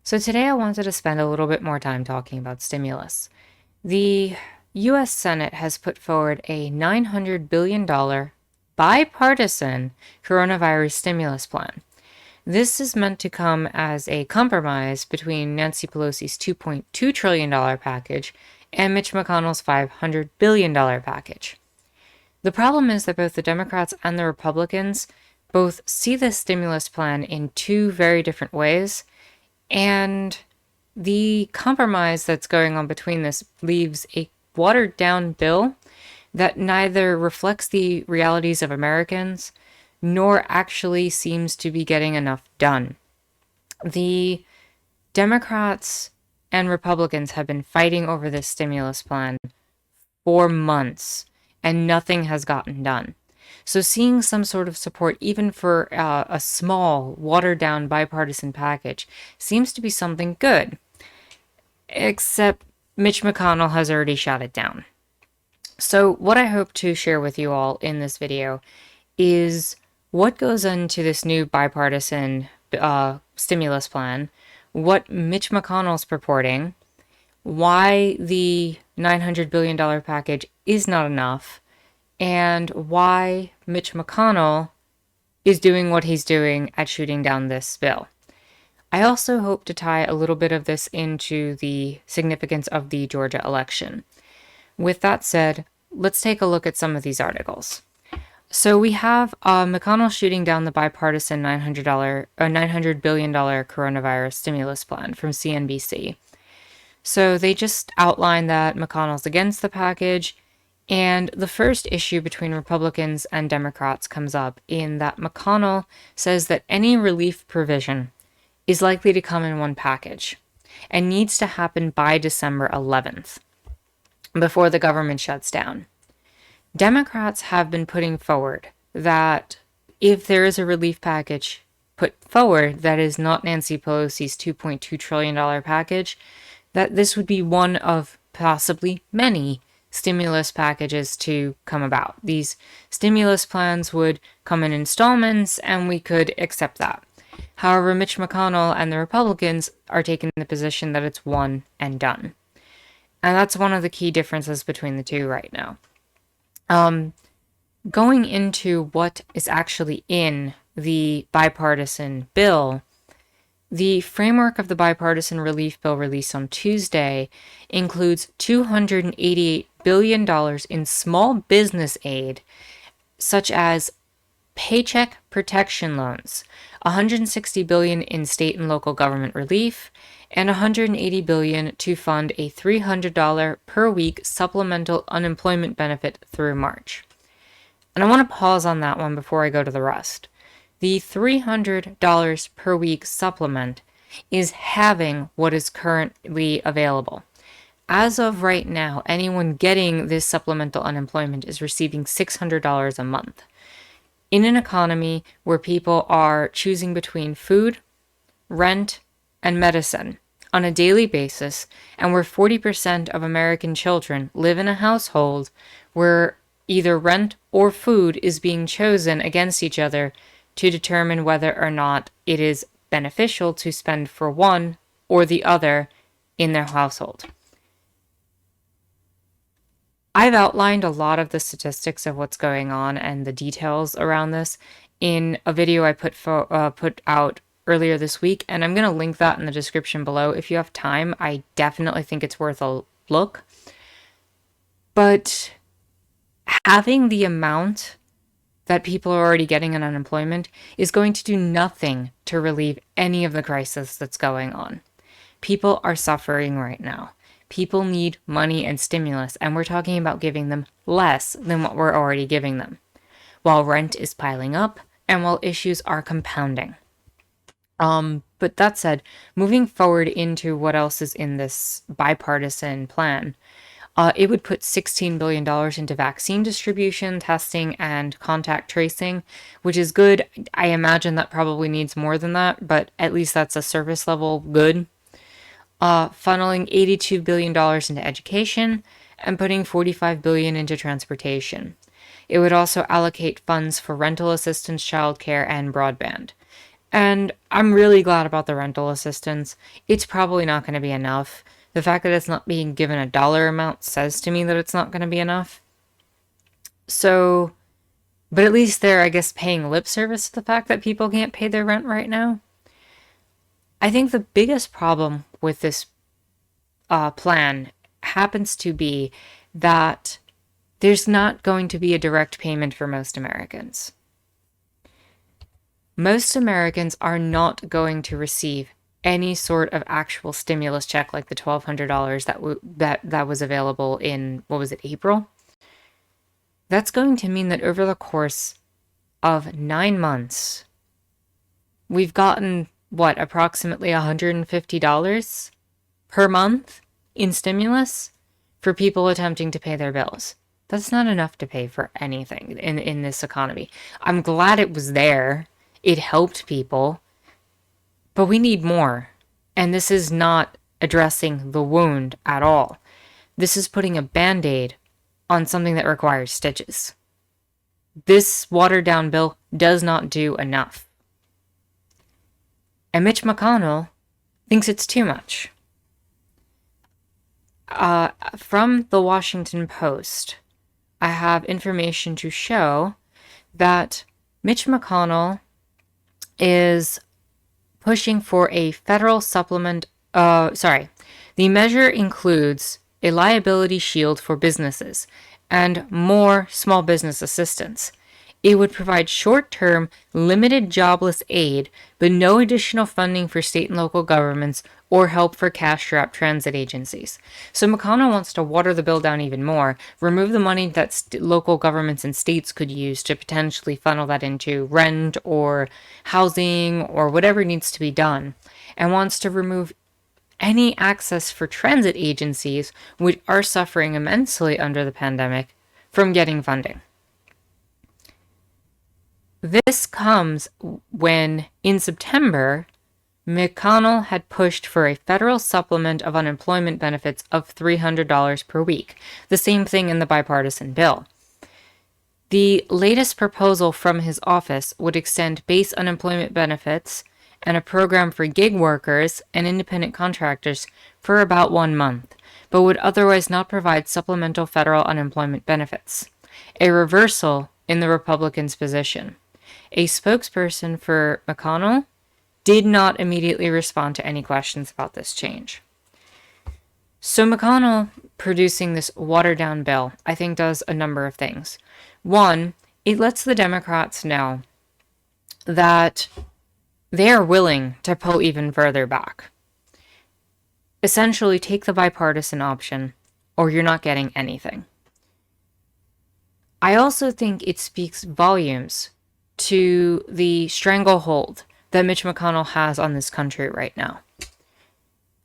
So today I wanted to spend a little bit more time talking about stimulus. The US Senate has put forward a $900 billion bipartisan coronavirus stimulus plan. This is meant to come as a compromise between Nancy Pelosi's $2.2 trillion package and Mitch McConnell's $500 billion package. The problem is that both the Democrats and the Republicans both see this stimulus plan in two very different ways, and the compromise that's going on between this leaves a watered down bill that neither reflects the realities of Americans nor actually seems to be getting enough done. The Democrats and Republicans have been fighting over this stimulus plan for months, and nothing has gotten done. So seeing some sort of support, even for a small, watered-down bipartisan package, seems to be something good. Except Mitch McConnell has already shot it down. So what I hope to share with you all in this video is what goes into this new bipartisan stimulus plan, what Mitch McConnell's purporting, why the $900 billion package is not enough, and why Mitch McConnell is doing what he's doing at shooting down this bill. I also hope to tie a little bit of this into the significance of the Georgia election. With that said, let's take a look at some of these articles. So we have McConnell shooting down the bipartisan $900 billion coronavirus stimulus plan from CNBC. So they just outlined that McConnell's against the package, and the first issue between Republicans and Democrats comes up in that McConnell says that any relief provision is likely to come in one package and needs to happen by December 11th, before the government shuts down. Democrats have been putting forward that if there is a relief package put forward that is not Nancy Pelosi's $2.2 trillion package, that this would be one of possibly many stimulus packages to come about. These stimulus plans would come in installments, and we could accept that. However, Mitch McConnell and the Republicans are taking the position that it's one and done. And that's one of the key differences between the two right now. Going into what is actually in the bipartisan bill, the framework of the bipartisan relief bill released on Tuesday includes $288 billion in small business aid, such as paycheck protection loans, $160 billion in state and local government relief, and $180 billion to fund a $300 per week supplemental unemployment benefit through March. And I want to pause on that one before I go to the rest. The $300 per week supplement is halving what is currently available. As of right now, anyone getting this supplemental unemployment is receiving $600 a month. In an economy where people are choosing between food, rent, and medicine on a daily basis, and where 40% of American children live in a household where either rent or food is being chosen against each other to determine whether or not it is beneficial to spend for one or the other in their household. I've outlined a lot of the statistics of what's going on and the details around this in a video I put out earlier this week, and I'm going to link that in the description below. If you have time, I definitely think it's worth a look. But having the amount that people are already getting in unemployment is going to do nothing to relieve any of the crisis that's going on. People are suffering right now. People need money and stimulus, and we're talking about giving them less than what we're already giving them, while rent is piling up and while issues are compounding. But that said, moving forward into what else is in this bipartisan plan, it would put $16 billion into vaccine distribution, testing, and contact tracing, which is good. I imagine that probably needs more than that, but at least that's a service level good. Funneling $82 billion into education and putting $45 billion into transportation. It would also allocate funds for rental assistance, childcare, and broadband. And I'm really glad about the rental assistance. It's probably not going to be enough. The fact that it's not being given a dollar amount says to me that it's not going to be enough. So, but at least they're, I guess, paying lip service to the fact that people can't pay their rent right now. I think the biggest problem with this plan happens to be that there's not going to be a direct payment for most Americans. Most Americans are not going to receive any sort of actual stimulus check like the $1,200 that was available in, what was it, April? That's going to mean that over the course of 9 months, we've gotten, what, approximately $150 per month in stimulus for people attempting to pay their bills. That's not enough to pay for anything in this economy. I'm glad it was there. It helped people, but we need more. And this is not addressing the wound at all. This is putting a Band-Aid on something that requires stitches. This watered-down bill does not do enough. And Mitch McConnell thinks it's too much. From the Washington Post, I have information to show that Mitch McConnell is pushing for a federal supplement. The measure includes a liability shield for businesses and more small business assistance. It would provide short-term, limited jobless aid, but no additional funding for state and local governments or help for cash-strapped transit agencies. So McConnell wants to water the bill down even more, remove the money that local governments and states could use to potentially funnel that into rent or housing or whatever needs to be done, and wants to remove any access for transit agencies, which are suffering immensely under the pandemic, from getting funding. This comes when, in September, McConnell had pushed for a federal supplement of unemployment benefits of $300 per week, the same thing in the bipartisan bill. The latest proposal from his office would extend base unemployment benefits and a program for gig workers and independent contractors for about 1 month, but would otherwise not provide supplemental federal unemployment benefits, a reversal in the Republicans' position. A spokesperson for McConnell did not immediately respond to any questions about this change. So McConnell producing this watered-down bill, I think, does a number of things. One, it lets the Democrats know that they are willing to pull even further back. Essentially, take the bipartisan option, or you're not getting anything. I also think it speaks volumes to the stranglehold that Mitch McConnell has on this country right now.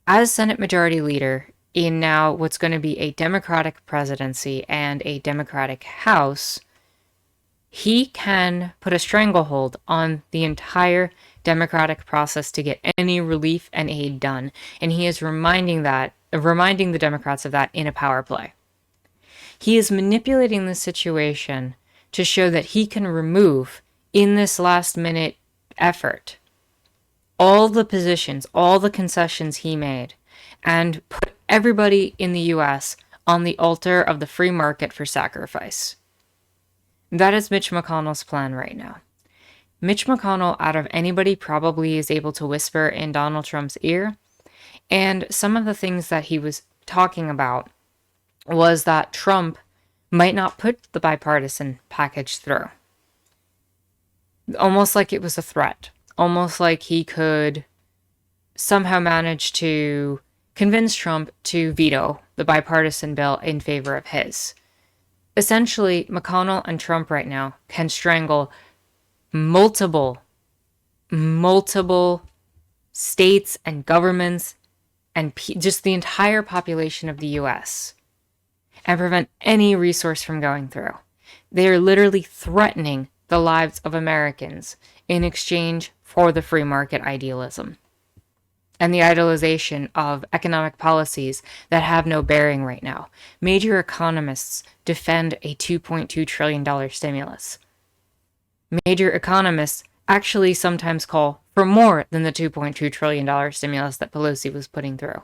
As Senate Majority Leader in now what's going to be a Democratic presidency and a Democratic House, he can put a stranglehold on the entire democratic process to get any relief and aid done. And he is reminding the Democrats of that in a power play. He is manipulating the situation to show that he can remove, in this last-minute effort, all the positions, all the concessions he made, and put everybody in the U.S. on the altar of the free market for sacrifice. That is Mitch McConnell's plan right now. Mitch McConnell, out of anybody, probably is able to whisper in Donald Trump's ear, and some of the things that he was talking about was that Trump might not put the bipartisan package through. Almost like it was a threat. Almost like he could somehow manage to convince Trump to veto the bipartisan bill in favor of his. Essentially, McConnell and Trump right now can strangle multiple states and governments and just the entire population of the U.S. and prevent any resource from going through. They are literally threatening the lives of Americans in exchange for the free market idealism and the idolization of economic policies that have no bearing right now. Major economists defend a $2.2 trillion stimulus. Major economists actually sometimes call for more than the $2.2 trillion stimulus that Pelosi was putting through.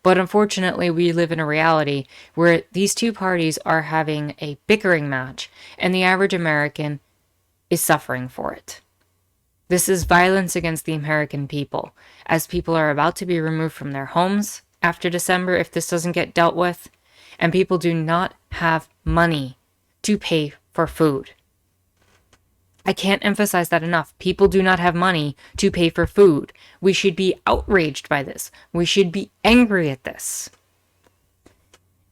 But unfortunately, we live in a reality where these two parties are having a bickering match, and the average American is suffering for it. This is violence against the American people, as people are about to be removed from their homes after December if this doesn't get dealt with, and people do not have money to pay for food. I can't emphasize that enough. People do not have money to pay for food. We should be outraged by this. We should be angry at this.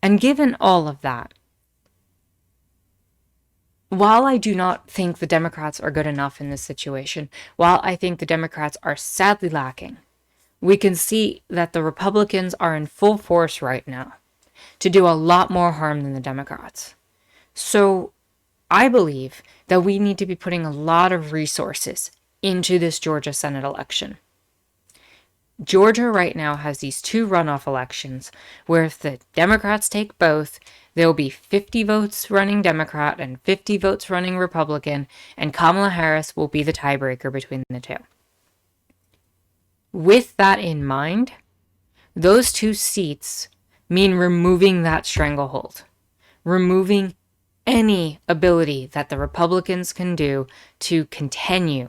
And given all of that, while I do not think the Democrats are good enough in this situation, while I think the Democrats are sadly lacking, we can see that the Republicans are in full force right now to do a lot more harm than the Democrats. So I believe that we need to be putting a lot of resources into this Georgia Senate election. Georgia right now has these two runoff elections where if the Democrats take both, there will be 50 votes running Democrat and 50 votes running Republican, and Kamala Harris will be the tiebreaker between the two. With that in mind, those two seats mean removing that stranglehold, removing any ability that the Republicans can do to continue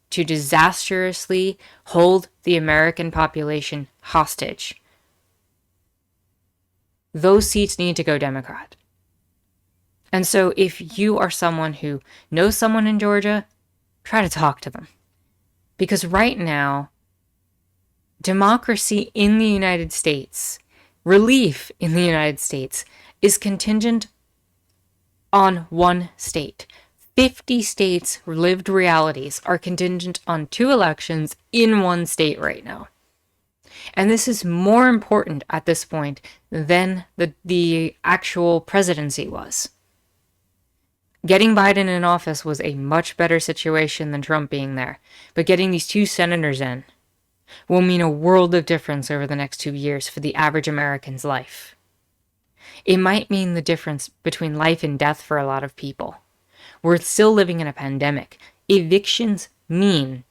to disastrously hold the American population hostage. Those seats need to go Democrat. And so if you are someone who knows someone in Georgia, try to talk to them. Because right now, democracy in the United States, relief in the United States, is contingent on one state. 50 states' lived realities are contingent on two elections in one state right now. And this is more important at this point than the actual presidency was. Getting Biden in office was a much better situation than Trump being there. But getting these two senators in will mean a world of difference over the next 2 years for the average American's life. It might mean the difference between life and death for a lot of people. We're still living in a pandemic. Evictions mean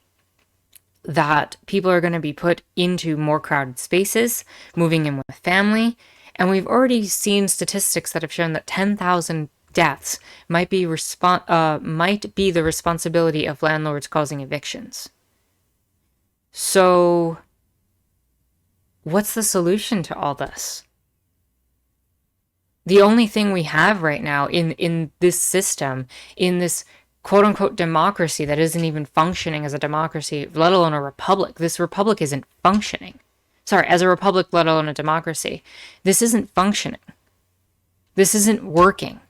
that people are going to be put into more crowded spaces, moving in with family, and we've already seen statistics that have shown that 10,000 deaths might be the responsibility of landlords causing evictions. So, what's the solution to all this? The only thing we have right now in this system, in this quote-unquote democracy that isn't even functioning as a democracy, let alone a republic. This republic isn't functioning. Sorry, as a republic, let alone a democracy. This isn't functioning. This isn't working.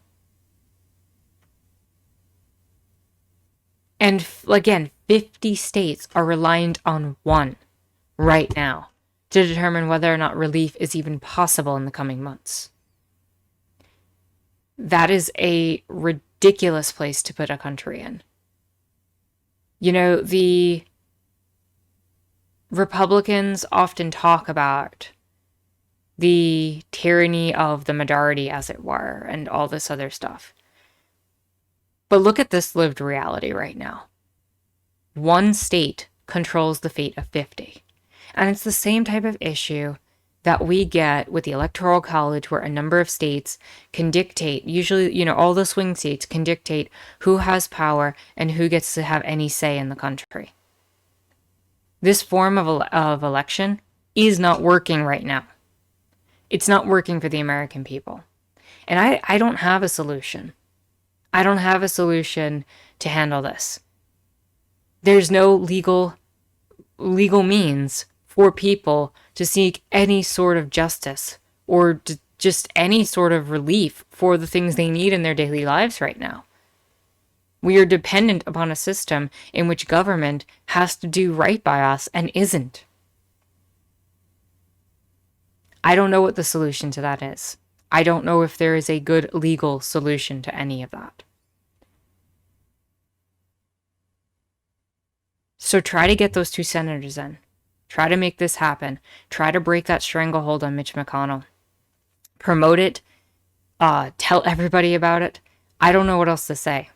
And again, 50 states are reliant on one right now to determine whether or not relief is even possible in the coming months. That is a ridiculous place to put a country in. You know, the Republicans often talk about the tyranny of the majority, as it were, and all this other stuff. But look at this lived reality right now. One state controls the fate of 50. And it's the same type of issue that we get with the Electoral College, where a number of states can dictate, usually, all the swing states can dictate who has power and who gets to have any say in the country. This form of election is not working right now. It's not working for the American people. And I don't have a solution. I don't have a solution to handle this. There's no legal means for people to seek any sort of justice or just any sort of relief for the things they need in their daily lives right now. We are dependent upon a system in which government has to do right by us and isn't. I don't know what the solution to that is. I don't know if there is a good legal solution to any of that. So try to get those two senators in. Try to make this happen. Try to break that stranglehold on Mitch McConnell. Promote it. Tell everybody about it. I don't know what else to say.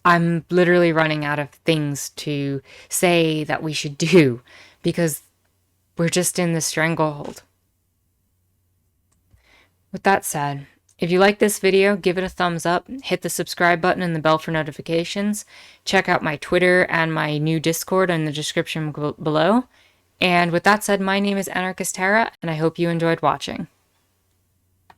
I'm literally running out of things to say that we should do because we're just in the stranglehold. With that said, if you like this video, give it a thumbs up, hit the subscribe button and the bell for notifications. Check out my Twitter and my new Discord in the description below. And with that said, my name is Anarchist Tara, and I hope you enjoyed watching.